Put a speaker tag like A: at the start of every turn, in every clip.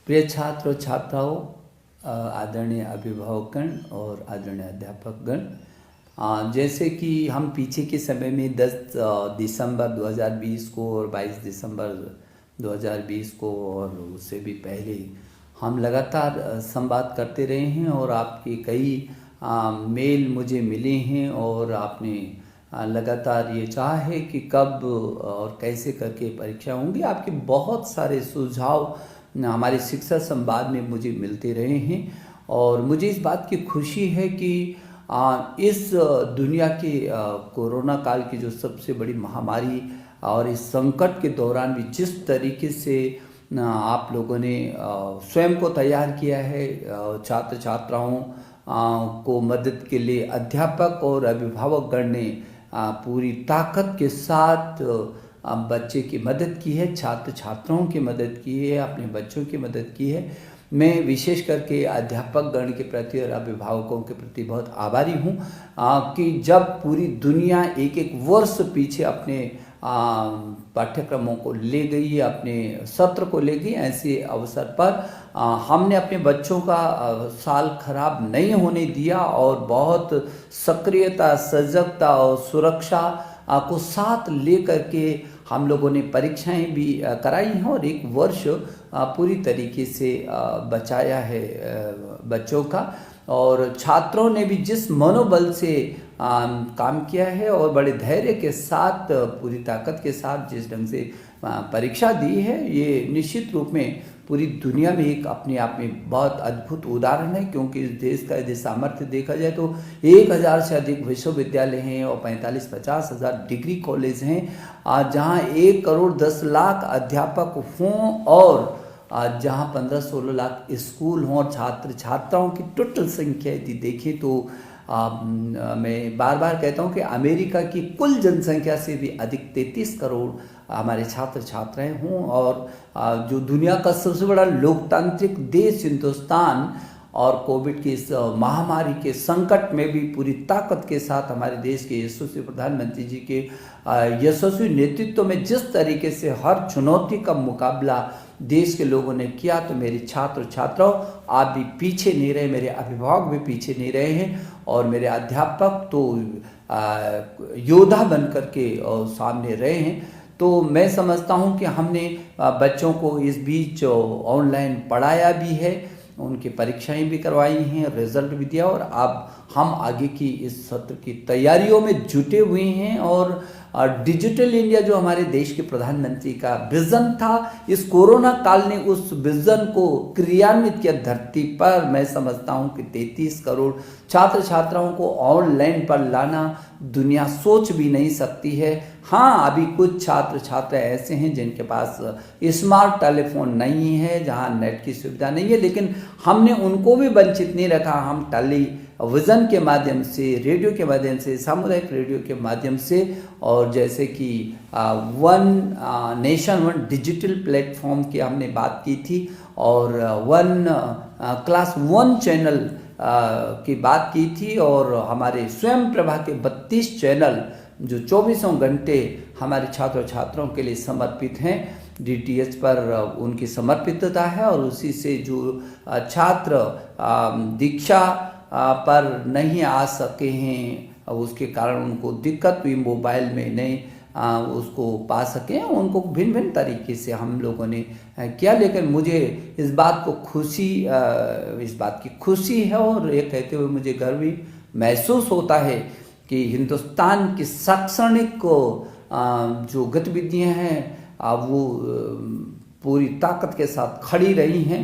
A: प्रिय छात्र और छात्राओं, आदरणीय अभिभावकगण और आदरणीय अध्यापकगण, जैसे कि हम पीछे के समय में 10 दिसंबर 2020 को और 22 दिसंबर 2020 को और उससे भी पहले हम लगातार संवाद करते रहे हैं और आपके कई मेल मुझे मिले हैं और आपने लगातार ये चाहा है कि कब और कैसे करके परीक्षा होंगी। आपके बहुत सारे सुझाव हमारे शिक्षा संवाद में मुझे मिलते रहे हैं और मुझे इस बात की खुशी है कि इस दुनिया के कोरोना काल की जो सबसे बड़ी महामारी और इस संकट के दौरान भी जिस तरीके से आप लोगों ने स्वयं को तैयार किया है, छात्र छात्राओं को मदद के लिए अध्यापक और अभिभावकगण ने पूरी ताकत के साथ बच्चे की मदद की है, छात्र छात्राओं की मदद की है, अपने बच्चों की मदद की है। मैं विशेष करके अध्यापक गण के प्रति और अभिभावकों के प्रति बहुत आभारी हूँ कि जब पूरी दुनिया एक एक वर्ष पीछे अपने पाठ्यक्रमों को ले गई, अपने सत्र को ले गई, ऐसे अवसर पर हमने अपने बच्चों का साल खराब नहीं होने दिया और बहुत सक्रियता, सजगता और सुरक्षा को साथ ले करके हम लोगों ने परीक्षाएं भी कराई हैं और एक वर्ष पूरी तरीके से बचाया है बच्चों का। और छात्रों ने भी जिस मनोबल से काम किया है और बड़े धैर्य के साथ, पूरी ताकत के साथ जिस ढंग से परीक्षा दी है, ये निश्चित रूप में पूरी दुनिया में एक अपने आप में बहुत अद्भुत उदाहरण है। क्योंकि इस देश का यदि सामर्थ्य देखा जाए तो 1000 से अधिक विश्वविद्यालय हैं और 45-50 हज़ार डिग्री कॉलेज हैं, जहां 1 करोड़ 10 लाख अध्यापक हों और जहां 15-16 लाख स्कूल हों और छात्र छात्राओं की टोटल संख्या यदि देखें तो मैं बार बार कहता हूं कि अमेरिका की कुल जनसंख्या से भी अधिक 33 करोड़ हमारे छात्र छात्राएं हों और जो दुनिया का सबसे बड़ा लोकतांत्रिक देश हिंदुस्तान और कोविड की इस महामारी के संकट में भी पूरी ताकत के साथ हमारे देश के यशस्वी प्रधानमंत्री जी के यशस्वी नेतृत्व में जिस तरीके से हर चुनौती का मुकाबला देश के लोगों ने किया, तो मेरे छात्र छात्राओं, आप भी पीछे नहीं रहे, मेरे अभिभावक भी पीछे नहीं रहे हैं और मेरे अध्यापक तो योद्धा बन करके सामने रहे हैं। तो मैं समझता हूं कि हमने बच्चों को इस बीच ऑनलाइन पढ़ाया भी है, उनकी परीक्षाएं भी करवाई हैं, रिजल्ट भी दिया और अब हम आगे की इस सत्र की तैयारियों में जुटे हुए हैं। और डिजिटल इंडिया जो हमारे देश के प्रधानमंत्री का विजन था, इस कोरोना काल ने उस विजन को क्रियान्वित किया धरती पर। मैं समझता हूं कि 33 करोड़ छात्र छात्राओं को ऑनलाइन पर लाना दुनिया सोच भी नहीं सकती है। हाँ, अभी कुछ छात्र छात्रा ऐसे हैं जिनके पास स्मार्ट टेलीफोन नहीं है, जहां नेट की सुविधा नहीं है, लेकिन हमने उनको भी वंचित नहीं रखा। हम टेलीविज़न के माध्यम से, रेडियो के माध्यम से, सामुदायिक रेडियो के माध्यम से और जैसे कि one nation one digital platform की हमने बात की थी और वन क्लास 1 चैनल की बात की थी और हमारे स्वयं प्रभा के 32 चैनल जो 24 घंटे हमारे छात्र छात्राओं के लिए समर्पित हैं। DTH पर उनकी समर्पितता है और उसी से जो छात्र दीक्षा पर नहीं आ सके हैं, उसके कारण उनको दिक्कत हुई, मोबाइल में नहीं उसको पा सकें, उनको भिन्न भिन्न तरीके से हम लोगों ने किया। लेकिन मुझे इस बात की खुशी है और ये कहते हुए मुझे गर्व भी महसूस होता है कि हिंदुस्तान की शैक्षणिक जो गतिविधियां हैं वो पूरी ताकत के साथ खड़ी रही हैं,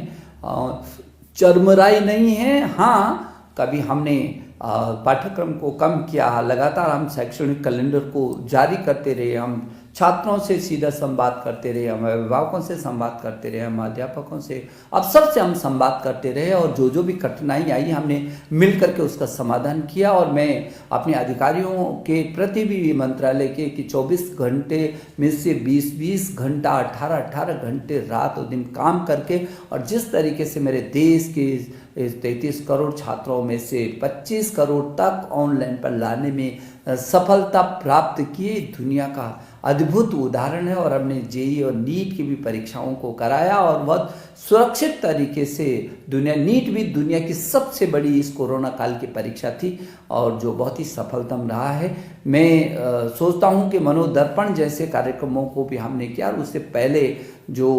A: चरमराई नहीं है। हाँ, कभी हमने पाठ्यक्रम को कम किया, लगातार हम शैक्षणिक कैलेंडर को जारी करते रहे, हम छात्रों से सीधा संवाद करते रहे, हम अभिभावकों से संवाद करते रहे, हम अध्यापकों से, अफसर से हम संवाद करते रहे और जो भी कठिनाई आई हमने मिल करके उसका समाधान किया। और मैं अपने अधिकारियों के प्रति भी मंत्रालय के कि 24 घंटे में से 20-20 घंटा, 18-18 घंटे रात और दिन काम करके और जिस तरीके से मेरे देश के इस 33 करोड़ छात्रों में से 25 करोड़ तक ऑनलाइन पर लाने में सफलता प्राप्त की दुनिया का अद्भुत उदाहरण है। और हमने जेईई और नीट की भी परीक्षाओं को कराया और बहुत सुरक्षित तरीके से नीट भी दुनिया की सबसे बड़ी इस कोरोना काल की परीक्षा थी और जो बहुत ही सफलतम रहा है। मैं सोचता हूं कि मनोदर्पण जैसे कार्यक्रमों को भी हमने किया और उससे पहले जो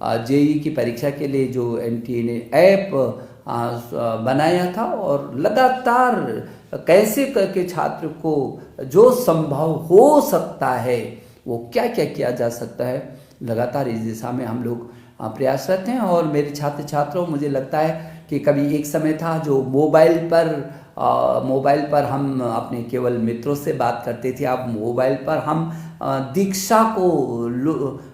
A: जेईई की परीक्षा के लिए जो एनटीए ने ऐप बनाया था और लगातार कैसे करके छात्र को जो संभव हो सकता है वो क्या क्या किया जा सकता है, लगातार इस दिशा में हम लोग प्रयासरत हैं। और मेरे छात्र छात्रों, मुझे लगता है कि कभी एक समय था जो मोबाइल पर हम अपने केवल मित्रों से बात करते थे, अब मोबाइल पर हम दीक्षा को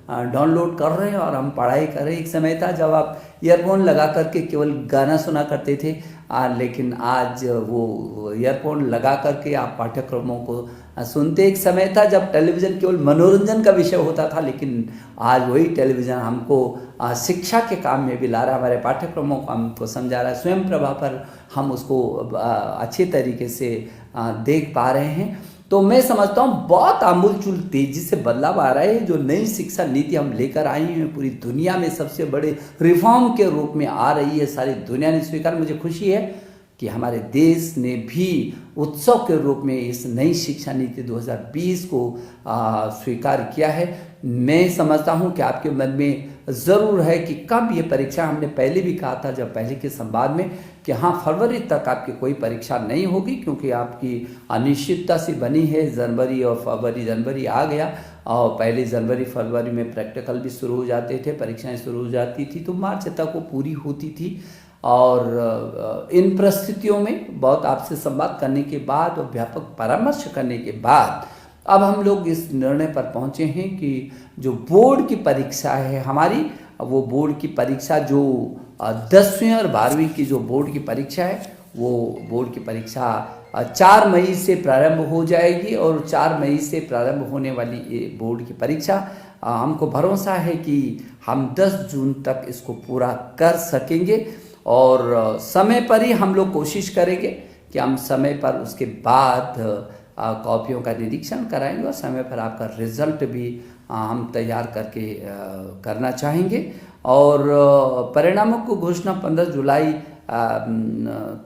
A: डाउनलोड कर रहे हैं और हम पढ़ाई कर रहे हैं। एक समय था जब आप ईयरफोन लगा करके केवल गाना सुना करते थे, लेकिन आज वो ईयरफोन लगा करके आप पाठ्यक्रमों को सुनते। एक समय था जब टेलीविज़न केवल मनोरंजन का विषय होता था, लेकिन आज वही टेलीविज़न हमको शिक्षा के काम में भी ला रहा है, हमारे पाठ्यक्रमों को हमको समझा रहा है। स्वयं प्रभा पर हम उसको अच्छे तरीके से देख पा रहे हैं। तो मैं समझता हूँ बहुत आमूलचूल तेजी से बदलाव आ रहा है। जो नई शिक्षा नीति हम लेकर आए हैं पूरी दुनिया में सबसे बड़े रिफॉर्म के रूप में आ रही है, सारी दुनिया ने स्वीकार। मुझे खुशी है कि हमारे देश ने भी उत्सव के रूप में इस नई शिक्षा नीति 2020 को स्वीकार किया है। मैं समझता हूं कि आपके मन में ज़रूर है कि कब ये परीक्षा, हमने पहले भी कहा था जब पहले के संवाद में कि हाँ, फरवरी तक आपकी कोई परीक्षा नहीं होगी, क्योंकि आपकी अनिश्चितता सी बनी है। जनवरी और फरवरी, जनवरी आ गया और पहले जनवरी फरवरी में प्रैक्टिकल भी शुरू हो जाते थे, परीक्षाएं शुरू हो जाती थी, तो मार्च तक वो पूरी होती थी। और इन परिस्थितियों में बहुत आपसे संवाद करने के बाद और व्यापक परामर्श करने के बाद अब हम लोग इस निर्णय पर पहुंचे हैं कि जो बोर्ड की परीक्षा है हमारी, वो बोर्ड की परीक्षा जो 10वीं और 12वीं की जो बोर्ड की परीक्षा है, वो बोर्ड की परीक्षा 4 मई से प्रारंभ हो जाएगी। और 4 मई से प्रारंभ होने वाली ये बोर्ड की परीक्षा हमको भरोसा है कि हम 10 जून तक इसको पूरा कर सकेंगे। और समय पर ही हम लोग कोशिश करेंगे कि हम समय पर उसके बाद कॉपियों का निरीक्षण कराएंगे और समय पर आपका रिजल्ट भी हम तैयार करके करना चाहेंगे। और परिणामों को घोषणा 15 जुलाई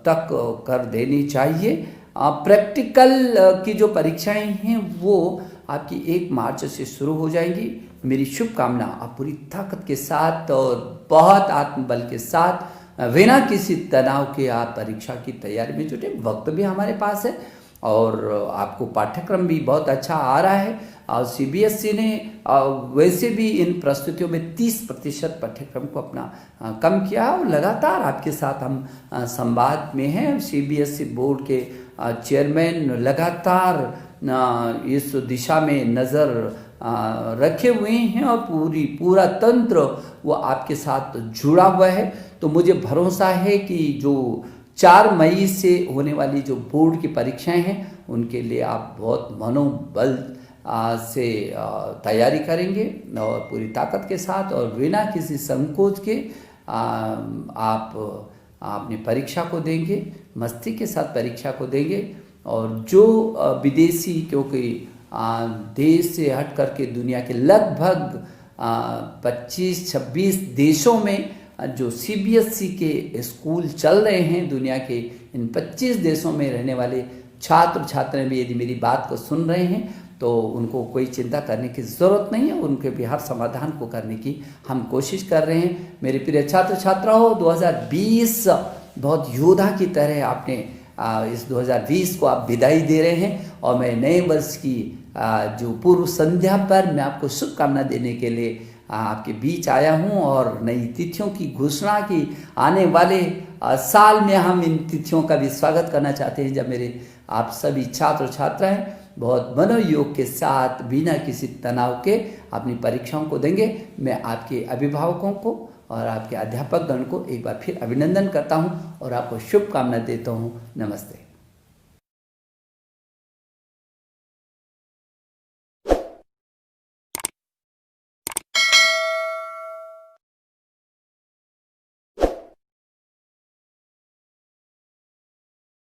A: तक कर देनी चाहिए। प्रैक्टिकल की जो परीक्षाएं हैं वो आपकी 1 मार्च से शुरू हो जाएंगी। मेरी शुभकामना, आप पूरी ताकत के साथ और बहुत आत्मबल के साथ बिना किसी तनाव के आप परीक्षा की तैयारी में जुटे। वक्त भी हमारे पास है और आपको पाठ्यक्रम भी बहुत अच्छा आ रहा है। और सीबीएसई ने वैसे भी इन प्रस्तुतियों में 30% पाठ्यक्रम को अपना कम किया और लगातार आपके साथ हम संवाद में हैं। सीबीएसई बोर्ड के चेयरमैन लगातार इस दिशा में नज़र रखे हुए हैं और पूरा तंत्र वो आपके साथ जुड़ा हुआ है। तो मुझे भरोसा है कि जो 4 मई से होने वाली जो बोर्ड की परीक्षाएं हैं उनके लिए आप बहुत मनोबल से तैयारी करेंगे और पूरी ताकत के साथ और बिना किसी संकोच के आप अपनी परीक्षा को देंगे, मस्ती के साथ परीक्षा को देंगे। और जो विदेशी, क्योंकि देश से हट करके दुनिया के लगभग 25-26 देशों में जो सीबीएसई के स्कूल चल रहे हैं, दुनिया के इन 25 देशों में रहने वाले छात्र छात्राएं भी यदि मेरी बात को सुन रहे हैं तो उनको कोई चिंता करने की ज़रूरत नहीं है। उनके भी हर समाधान को करने की हम कोशिश कर रहे हैं। मेरे प्रिय छात्र छात्राओं, 2020 बहुत योद्धा की तरह आपने इस 2020 को आप विदाई दे रहे हैं और मैं नए वर्ष की जो पूर्व संध्या पर मैं आपको शुभकामना देने के लिए आपके बीच आया हूं और नई तिथियों की घोषणा की आने वाले साल में हम इन तिथियों का भी स्वागत करना चाहते हैं, जब मेरे आप सभी छात्र छात्राएं बहुत मनोयोग के साथ बिना किसी तनाव के अपनी परीक्षाओं को देंगे। मैं आपके अभिभावकों को और आपके अध्यापक गण को एक बार फिर अभिनंदन करता हूं और आपको शुभकामना देता हूं। नमस्ते।